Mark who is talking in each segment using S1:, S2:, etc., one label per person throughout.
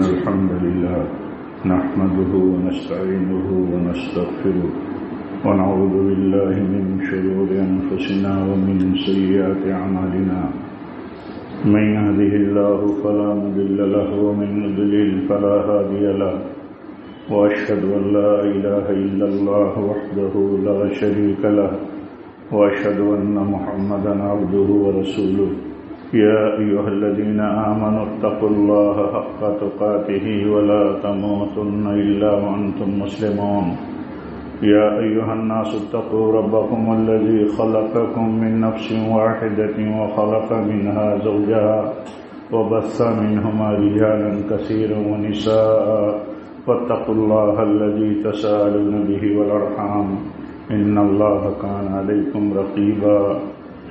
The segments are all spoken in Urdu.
S1: الحمد لله نحمده ونستعينه ونستغفره ونعوذ بالله من شرور أنفسنا ومن سيئات أعمالنا من يهده الله فلا مضل له ومن يضلل فلا هادي له وأشهد أن لا إله إلا الله وحده لا شريك له وأشهد أن محمدا عبده ورسوله يا أيها الذين آمنوا اتقوا الله حق تقاته ولا تموتن إلا وأنتم مسلمون يا أيها الناس اتقوا ربكم الذي خلقكم من نفس واحدة وخلق منها زوجها وبث منهما رجالا كثيرا ونساء واتقوا الله الذي تساءلون به والأرحام إن الله كان عليكم رقيبا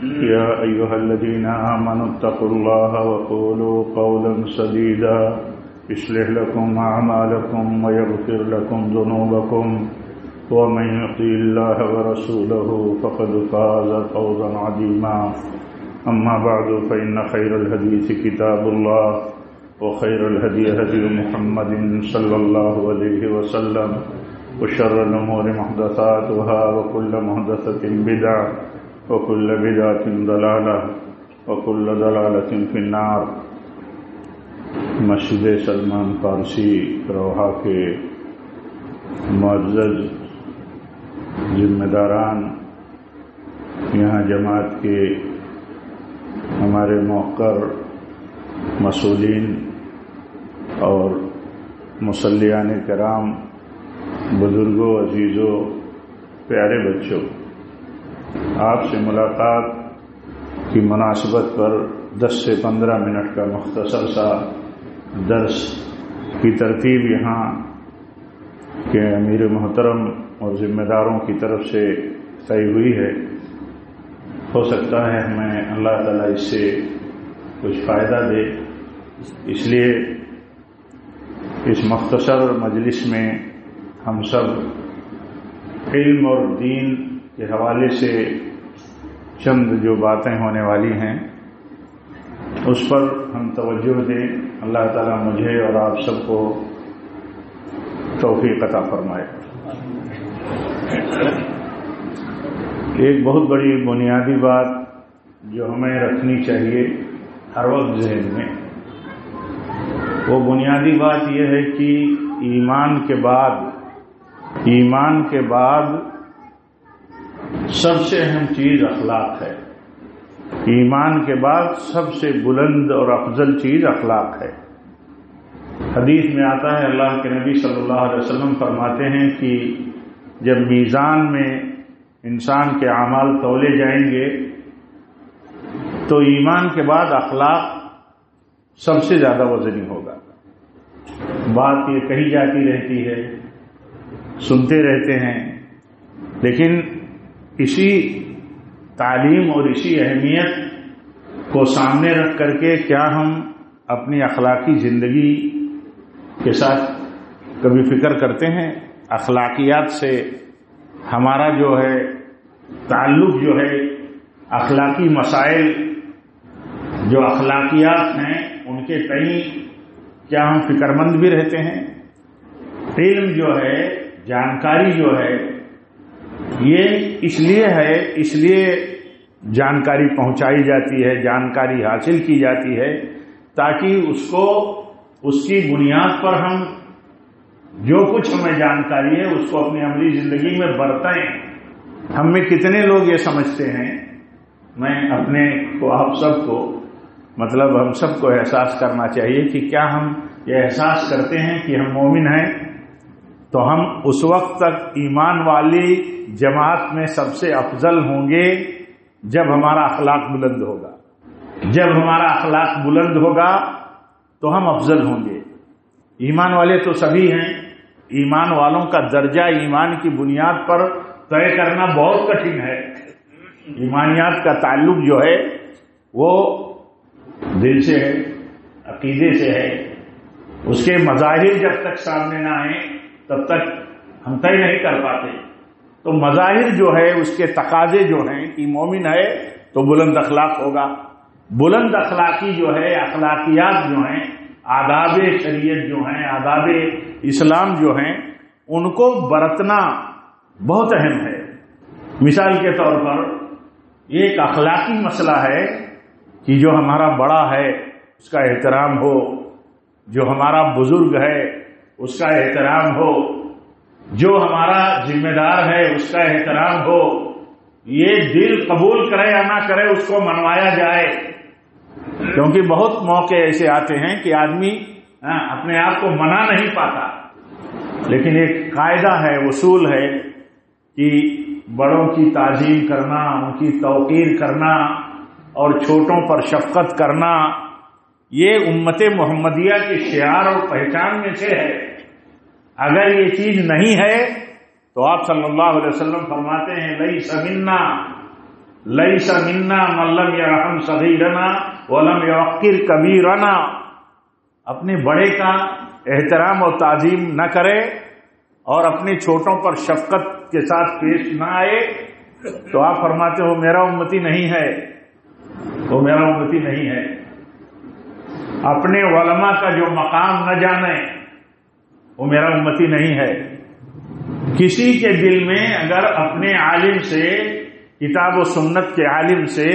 S1: يا أيها الذين آمنوا اتقوا الله وقولوا قولا سديدا يصلح لكم أعمالكم ويغفر لكم ذنوبكم ومن يطع الله ورسوله فقد فاز فوزا عظيما أما بعد فإن خير الحديث كتاب الله وخير الهدي هدي محمد صلى الله عليه وسلم وشر الأمور محدثاتها وكل محدثة بدعة وكل بدعة ضلالة وكل ضلالة في النار۔ مسجد سلمان فارسی روحا کے معزز ذمہ داران، یہاں جماعت کے ہمارے موقر مسئولین اور مصلیان کرام، بزرگوں، عزیزوں، پیارے بچوں، آپ سے ملاقات کی مناسبت پر 10 سے 15 منٹ کا مختصر سا درس کی ترتیب یہاں کے امیر محترم اور ذمہ داروں کی طرف سے طے ہوئی ہے۔ ہو سکتا ہے ہمیں اللہ تعالیٰ اس سے کچھ فائدہ دے، اس لیے اس مختصر مجلس میں ہم سب علم اور دین کے حوالے سے چند جو باتیں ہونے والی ہیں اس پر ہم توجہ دیں۔ اللہ تعالیٰ مجھے اور آپ سب کو توفیق عطا فرمائے۔ ایک بہت بڑی بنیادی بات جو ہمیں رکھنی چاہیے ہر وقت ذہن میں، وہ بنیادی بات یہ ہے کہ ایمان کے بعد سب سے اہم چیز اخلاق ہے۔ ایمان کے بعد سب سے بلند اور افضل چیز اخلاق ہے۔ حدیث میں آتا ہے، اللہ کے نبی صلی اللہ علیہ وسلم فرماتے ہیں کہ جب میزان میں انسان کے اعمال تولے جائیں گے تو ایمان کے بعد اخلاق سب سے زیادہ وزنی ہوگا۔ بات یہ کہی جاتی رہتی ہے، سنتے رہتے ہیں، لیکن اسی تعلیم اور اسی اہمیت کو سامنے رکھ کر کے کیا ہم اپنی اخلاقی زندگی کے ساتھ کبھی فکر کرتے ہیں؟ اخلاقیات سے ہمارا جو ہے تعلق جو ہے، اخلاقی مسائل جو اخلاقیات ہیں ان کے تئیں کیا ہم فکر مند بھی رہتے ہیں؟ علم جو ہے، جانکاری جو ہے، یہ اس لیے جانکاری پہنچائی جاتی ہے، جانکاری حاصل کی جاتی ہے تاکہ اس کی بنیاد پر ہم جو کچھ ہمیں جانکاری ہے اس کو اپنی عملی زندگی میں برتیں۔ ہم میں کتنے لوگ یہ سمجھتے ہیں، میں اپنے کو، آپ سب کو، مطلب ہم سب کو احساس کرنا چاہیے کہ کیا ہم یہ احساس کرتے ہیں کہ ہم مومن ہیں تو ہم اس وقت تک ایمان والی جماعت میں سب سے افضل ہوں گے جب ہمارا اخلاق بلند ہوگا۔ جب ہمارا اخلاق بلند ہوگا تو ہم افضل ہوں گے۔ ایمان والے تو سبھی ہیں، ایمان والوں کا درجہ ایمان کی بنیاد پر طے کرنا بہت کٹھن ہے۔ ایمانیات کا تعلق جو ہے وہ دل سے ہے، عقیدے سے ہے۔ اس کے مظاہر جب تک سامنے نہ آئیں تب تک ہم طے نہیں کر پاتے۔ تو مظاہر جو ہے، اس کے تقاضے جو ہیں کہ مومن ہے تو بلند اخلاق ہوگا، بلند اخلاقی جو ہے، اخلاقیات جو ہیں آداب شریعت جو ہیں، آداب اسلام جو ہیں، ان کو برتنا بہت اہم ہے۔ مثال کے طور پر یہ ایک اخلاقی مسئلہ ہے کہ جو ہمارا بڑا ہے اس کا احترام ہو، جو ہمارا بزرگ ہے اس کا احترام ہو، جو ہمارا ذمہ دار ہے اس کا احترام ہو۔ یہ دل قبول کرے یا نہ کرے اس کو منوایا جائے، کیونکہ بہت موقع ایسے آتے ہیں کہ آدمی اپنے آپ کو منا نہیں پاتا، لیکن ایک قاعدہ ہے، اصول ہے کہ بڑوں کی تعظیم کرنا، ان کی توقیر کرنا اور چھوٹوں پر شفقت کرنا، یہ امت محمدیہ کے شعار اور پہچان میں سے ہے۔ اگر یہ چیز نہیں ہے تو آپ صلی اللہ علیہ وسلم فرماتے ہیں لیس منا من لم یرحم صغیرنا ولم یوقر کبیرنا۔ اپنے بڑے کا احترام اور تعظیم نہ کرے اور اپنے چھوٹوں پر شفقت کے ساتھ پیش نہ آئے تو آپ فرماتے ہو میرا امتی نہیں ہے، وہ میرا امتی نہیں ہے۔ اپنے علماء کا جو مقام نہ جانے وہ میرا امتی نہیں ہے۔ کسی کے دل میں اگر اپنے عالم سے، کتاب و سنت کے عالم سے،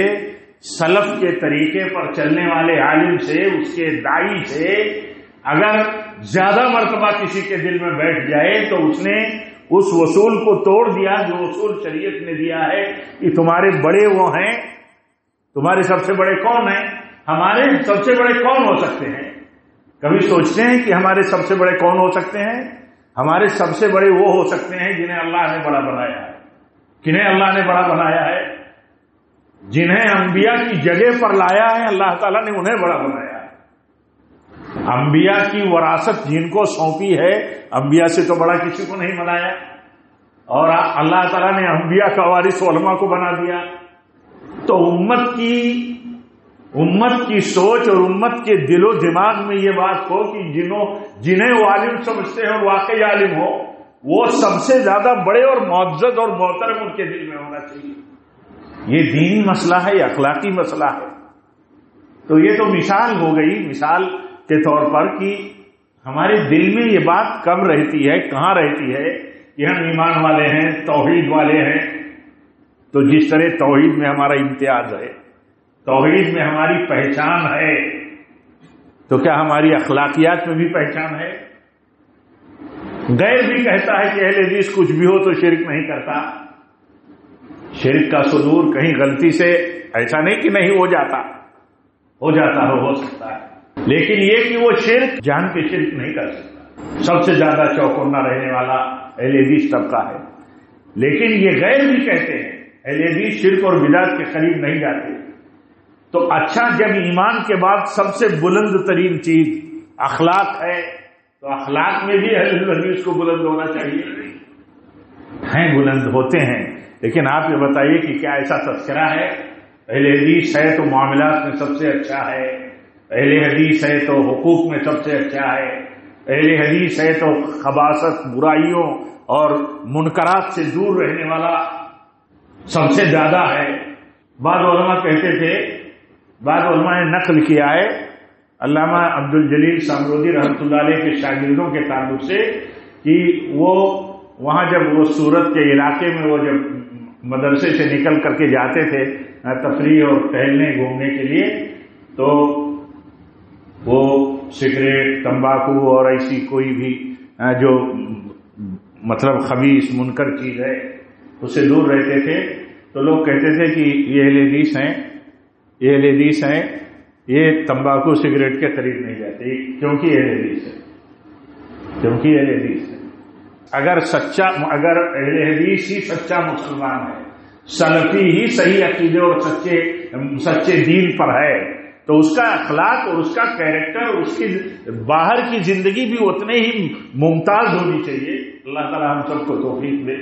S1: سلف کے طریقے پر چلنے والے عالم سے، اس کے داعی سے اگر زیادہ مرتبہ کسی کے دل میں بیٹھ جائے تو اس نے اس اصول کو توڑ دیا جو اصول شریعت نے دیا ہے کہ تمہارے بڑے وہ ہیں۔ تمہارے سب سے بڑے کون ہیں؟ ہمارے سب سے بڑے کون ہو سکتے ہیں؟ کبھی سوچتے ہیں کہ ہمارے سب سے بڑے کون ہو سکتے ہیں؟ ہمارے سب سے بڑے وہ ہو سکتے ہیں جنہیں اللہ نے بڑا بنایا ہے۔ کنہیں اللہ نے بڑا بنایا ہے؟ جنہیں انبیاء کی جگہ پر لایا ہے اللہ تعالیٰ نے انہیں بڑا بنایا ہے۔ انبیاء کی وراثت جن کو سونپی ہے، انبیاء سے تو بڑا کسی کو نہیں بنایا، اور اللہ تعالیٰ نے انبیاء کا وارث علماء کو بنا دیا۔ تو امت کی سوچ اور امت کے دل و دماغ میں یہ بات ہو کہ جنہیں وہ عالم سمجھتے ہیں اور واقعی عالم ہو، وہ سب سے زیادہ بڑے اور معزز اور محترم ان کے دل میں ہونا چاہیے۔ یہ دینی مسئلہ ہے، یہ اخلاقی مسئلہ ہے۔ تو یہ تو مثال ہو گئی، مثال کے طور پر کہ ہمارے دل میں یہ بات کم رہتی ہے، کہاں رہتی ہے کہ ہم ایمان والے ہیں، توحید والے ہیں۔ تو جس طرح توحید میں ہمارا امتیاز ہے، توحید میں ہماری پہچان ہے، تو کیا ہماری اخلاقیات میں بھی پہچان ہے؟ غیر بھی کہتا ہے کہ اہل حدیث کچھ بھی ہو تو شرک نہیں کرتا۔ شرک کا صدور کہیں غلطی سے، ایسا نہیں کہ نہیں ہو جاتا ہو سکتا ہے، لیکن یہ کہ وہ شرک جان کے شرک نہیں کر سکتا۔ سب سے زیادہ چوکنا رہنے والا اہل حدیث طبقہ ہے، لیکن یہ غیر بھی کہتے ہیں اہل حدیث شرک اور بدعت کے قریب نہیں جاتے۔ تو اچھا، جب ایمان کے بعد سب سے بلند ترین چیز اخلاق ہے تو اخلاق میں بھی اہل حدیث کو بلند ہونا چاہیے۔ ہیں، بلند ہوتے ہیں، لیکن آپ یہ بتائیے کہ کیا ایسا تذکرہ ہے؟ اہل حدیث ہے تو معاملات میں سب سے اچھا ہے، اہل حدیث ہے تو حقوق میں سب سے اچھا ہے، اہل حدیث ہے تو خباثت، برائیوں اور منکرات سے دور رہنے والا سب سے زیادہ ہے۔ بعض علماء کہتے تھے، بعض علماء نے نقل کیا ہے علامہ عبد الجلیل سامرودی رحمۃ اللہ علیہ کے شاگردوں کے تعلق سے کہ وہ وہاں جب وہ سورت کے علاقے میں وہ جب مدرسے سے نکل کر کے جاتے تھے تفریح اور ٹہلنے گھومنے کے لیے، تو وہ سگریٹ، تمباکو اور ایسی کوئی بھی جو مطلب خبیث منکر چیز ہے اس سے دور رہتے تھے۔ تو لوگ کہتے تھے کہ یہ اہل حدیث ہیں، یہ تمباکو سگریٹ کے قریب نہیں جاتے کیونکہ اہل حدیث ہے۔ اگر اہل حدیث ہی سچا مسلمان ہے، سلفی ہی صحیح عقیدے اور سچے دین پر ہے، تو اس کا اخلاق اور اس کا کیریکٹر اور اس کی باہر کی زندگی بھی اتنے ہی ممتاز ہونی چاہیے۔ اللہ تعالی ہم سب کو توفیق دے،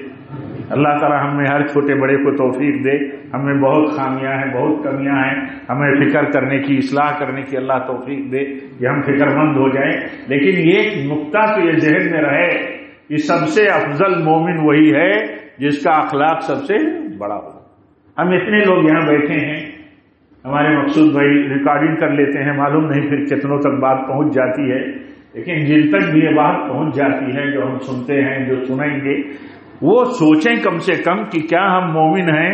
S1: اللہ تعالی ہم میں ہر چھوٹے بڑے کو توفیق دے۔ ہمیں بہت خامیاں ہیں، بہت کمیاں ہیں، ہمیں فکر کرنے کی، اصلاح کرنے کی اللہ توفیق دے کہ ہم فکر مند ہو جائیں۔ لیکن یہ ایک نقطہ تو یہ ذہن میں رہے کہ سب سے افضل مومن وہی ہے جس کا اخلاق سب سے بڑا ہو۔ ہم اتنے لوگ یہاں بیٹھے ہیں، ہمارے مقصود بھائی ریکارڈنگ کر لیتے ہیں، معلوم نہیں پھر کتنوں تک بات پہنچ جاتی ہے، لیکن جن تک بھی یہ بات پہنچ جاتی ہے، جو ہم سنتے ہیں، جو سنیں گے، وہ سوچیں کم سے کم کہ کیا ہم مومن ہیں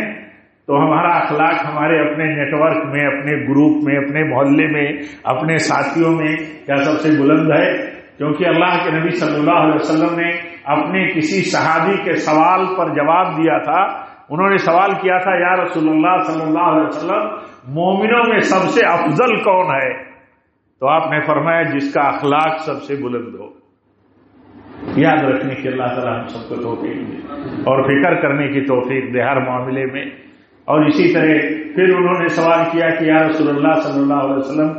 S1: تو ہمارا اخلاق ہمارے اپنے نیٹ ورک میں، اپنے گروپ میں، اپنے محلے میں، اپنے ساتھیوں میں کیا سب سے بلند ہے؟ کیونکہ اللہ کے نبی صلی اللہ علیہ وسلم نے اپنے کسی صحابی کے سوال پر جواب دیا تھا. انہوں نے سوال کیا تھا، یا رسول اللہ صلی اللہ علیہ وسلم، مومنوں میں سب سے افضل کون ہے؟ تو آپ نے فرمایا، جس کا اخلاق سب سے بلند ہو. یاد رکھنے کی اللہ تعالیٰ ہم سب کو توفیق دے اور فکر کرنے کی توفیق دے ہر معاملے میں. اور اسی طرح پھر انہوں نے سوال کیا کہ یا رسول اللہ صلی اللہ علیہ وسلم،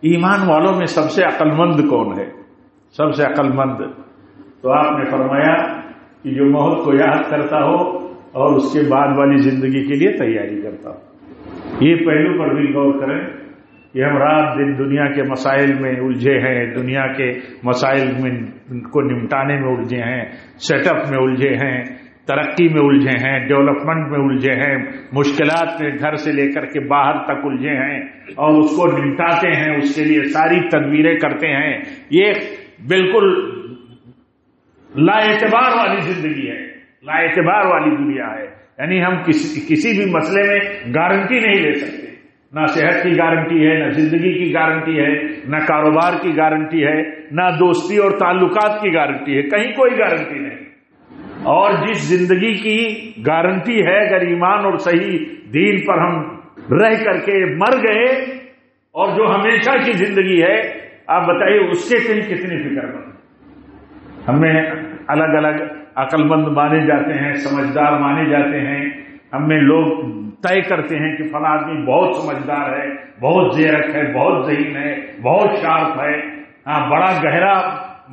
S1: ایمان والوں میں سب سے عقل مند کون ہے؟ سب سے عقل مند. تو آپ نے فرمایا کہ جو موت کو یاد کرتا ہو اور اس کے بعد والی زندگی کے لیے تیاری کرتا ہو. یہ پہلو پر بھی غور کریں کہ ہم رات دن دنیا کے مسائل میں الجھے ہیں، دنیا کے مسائل کو نمٹانے میں الجھے ہیں، سیٹ اپ میں الجھے ہیں، ترقی میں الجھے ہیں، ڈیولپمنٹ میں الجھے ہیں، مشکلات میں گھر سے لے کر کے باہر تک الجھے ہیں اور اس کو نمٹاتے ہیں، اس کے لیے ساری تدبیریں کرتے ہیں. یہ بالکل لا اعتبار والی زندگی ہے، لا اعتبار والی دنیا ہے. یعنی ہم کسی بھی مسئلے میں گارنٹی نہیں لے سکتے. نہ صحت کی گارنٹی ہے، نہ زندگی کی گارنٹی ہے، نہ کاروبار کی گارنٹی ہے، نہ دوستی اور تعلقات کی گارنٹی ہے، کہیں کوئی گارنٹی نہیں. اور جس زندگی کی گارنٹی ہے، اگر ایمان اور صحیح دین پر ہم رہ کر کے مر گئے، اور جو ہمیشہ کی زندگی ہے، آپ بتائیے اس کے کہیں کتنی فکر مند. ہمیں الگ الگ عقل مند مانے جاتے ہیں، سمجھدار مانے جاتے ہیں. ہمیں لوگ طے کرتے ہیں کہ فلاں آدمی بہت سمجھدار ہے، بہت زیرک ہے، بہت ذہین ہے، بہت شارپ ہے، بڑا گہرا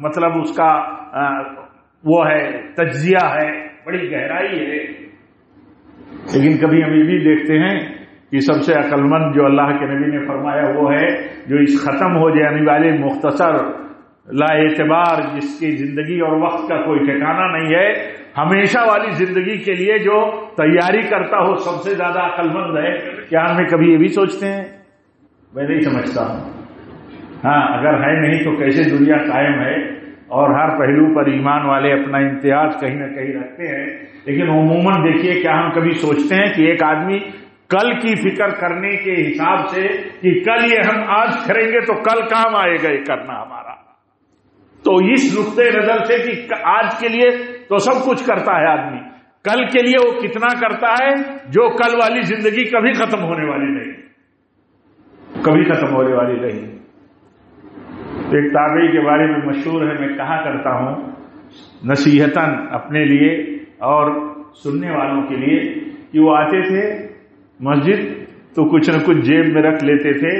S1: مطلب اس کا وہ ہے، تجزیہ ہے، بڑی گہرائی ہے. لیکن کبھی ہم یہ بھی دیکھتے ہیں کہ سب سے عقل مند جو اللہ کے نبی نے فرمایا وہ ہے جو اس ختم ہو جانے والے مختصر لا اعتبار، جس کی زندگی اور وقت کا کوئی ٹھکانہ نہیں ہے، ہمیشہ والی زندگی کے لیے جو تیاری کرتا ہو، سب سے زیادہ عقل مند ہے. کیا ہمیں کبھی یہ بھی سوچتے ہیں؟ میں نہیں سمجھتا ہوں. اگر ہے نہیں تو کیسے دنیا قائم ہے؟ اور ہر پہلو پر ایمان والے اپنا امتیاز کہیں نہ کہیں رکھتے ہیں. لیکن عموماً دیکھیے، کیا ہم کبھی سوچتے ہیں کہ ایک آدمی کل کی فکر کرنے کے حساب سے کہ کل یہ ہم آج کریں گے تو کل کام آئے گا یہ کرنا ہمارا، تو اس نقطۂ نظر سے کہ آج کے لیے تو سب کچھ کرتا ہے آدمی، کل کے لیے وہ کتنا کرتا ہے جو کل والی زندگی کبھی ختم ہونے والی نہیں، کبھی ختم ہونے والی نہیں. ایک تابعی کے بارے میں مشہور ہے، میں کہا کرتا ہوں نصیحتاً اپنے لیے اور سننے والوں کے لیے، کہ وہ آتے تھے مسجد تو کچھ نہ کچھ جیب میں رکھ لیتے تھے،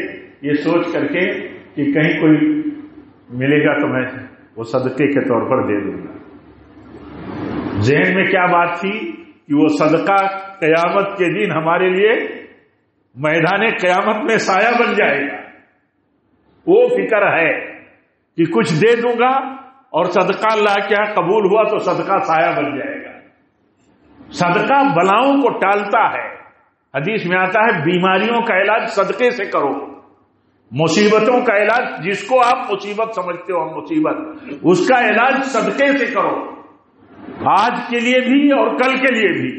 S1: یہ سوچ کر کے کہ کہیں کوئی ملے گا تو میں وہ صدقے کے طور پر دے دوں گا. ذہن میں کیا بات تھی کہ وہ صدقہ قیامت کے دن ہمارے لیے میدان قیامت میں سایہ بن جائے گا. وہ فکر ہے کہ کچھ دے دوں گا اور صدقہ اللہ کیا قبول ہوا تو صدقہ سایہ بن جائے گا. صدقہ بلاؤں کو ٹالتا ہے. حدیث میں آتا ہے بیماریوں کا علاج صدقے سے کرو، مصیبتوں کا علاج، جس کو آپ مصیبت سمجھتے ہو مصیبت، اس کا علاج صدقے سے کرو، آج کے لیے بھی اور کل کے لیے بھی.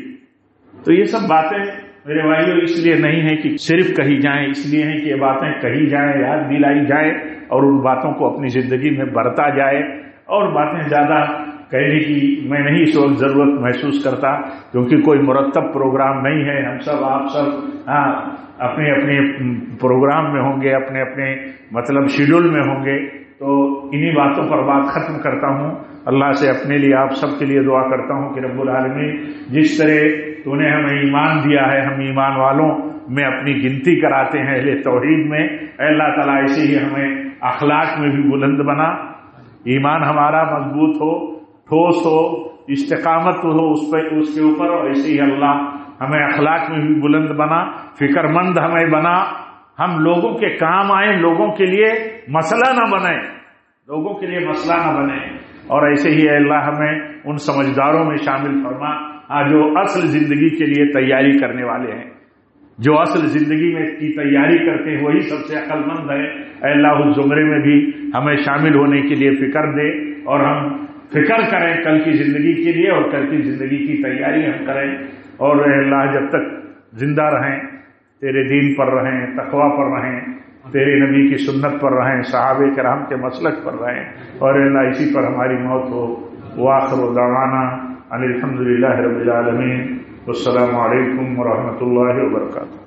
S1: تو یہ سب باتیں میرے بھائیوں اس لیے نہیں ہیں کہ صرف کہی جائیں، اس لیے ہیں کہ یہ باتیں کہی جائیں، یاد دلائی جائیں اور ان باتوں کو اپنی زندگی میں برتا جائے. اور باتیں زیادہ کہنے کی میں نہیں اس وقت ضرورت محسوس کرتا، کیونکہ کوئی مرتب پروگرام نہیں ہے. ہم سب آپ سب اپنے اپنے پروگرام میں ہوں گے، اپنے اپنے مطلب شیڈول میں ہوں گے. تو انہی باتوں پر بات ختم کرتا ہوں. اللہ سے اپنے لیے آپ سب کے لیے دعا کرتا ہوں کہ رب العالمین جس طرح تو نے ہمیں ایمان دیا ہے، ہم ایمان والوں میں اپنی گنتی کراتے ہیں، اہل توحید میں، اے اللہ تعالیٰ ایسے ہی ہمیں اخلاق میں بھی بلند بنا، ایمان ہمارا مضبوط ہو، ٹھوس ہو، استقامت ہو اس کے اوپر، اور ایسے ہی اللہ ہمیں اخلاق میں بھی بلند بنا، فکر مند ہمیں بنا، ہم لوگوں کے کام آئیں، لوگوں کے لیے مسئلہ نہ بنیں، لوگوں کے لیے مسئلہ نہ بنیں. اور ایسے ہی اے اللہ ہمیں ان سمجھداروں میں شامل فرما جو اصل زندگی کے لیے تیاری کرنے والے ہیں. جو اصل زندگی میں کی تیاری کرتے ہیں وہی سب سے عقل مند ہے۔ اے اللہ اس زمرے میں بھی ہمیں شامل ہونے کے لیے فکر دے، اور ہم فکر کریں کل کی زندگی کے لیے، اور کل کی زندگی کی تیاری ہم کریں، اور اے اللہ جب تک زندہ رہیں تیرے دین پر رہیں، تقوی پر رہیں، تیرے نبی کی سنت پر رہیں، صحابہ کرام کے مسلک پر رہیں، اور اے اللہ اسی پر ہماری موت ہو۔ وآخر دعوانا ان الحمدللہ رب العالمین، والسلام علیکم ورحمۃ اللہ وبرکاتہ۔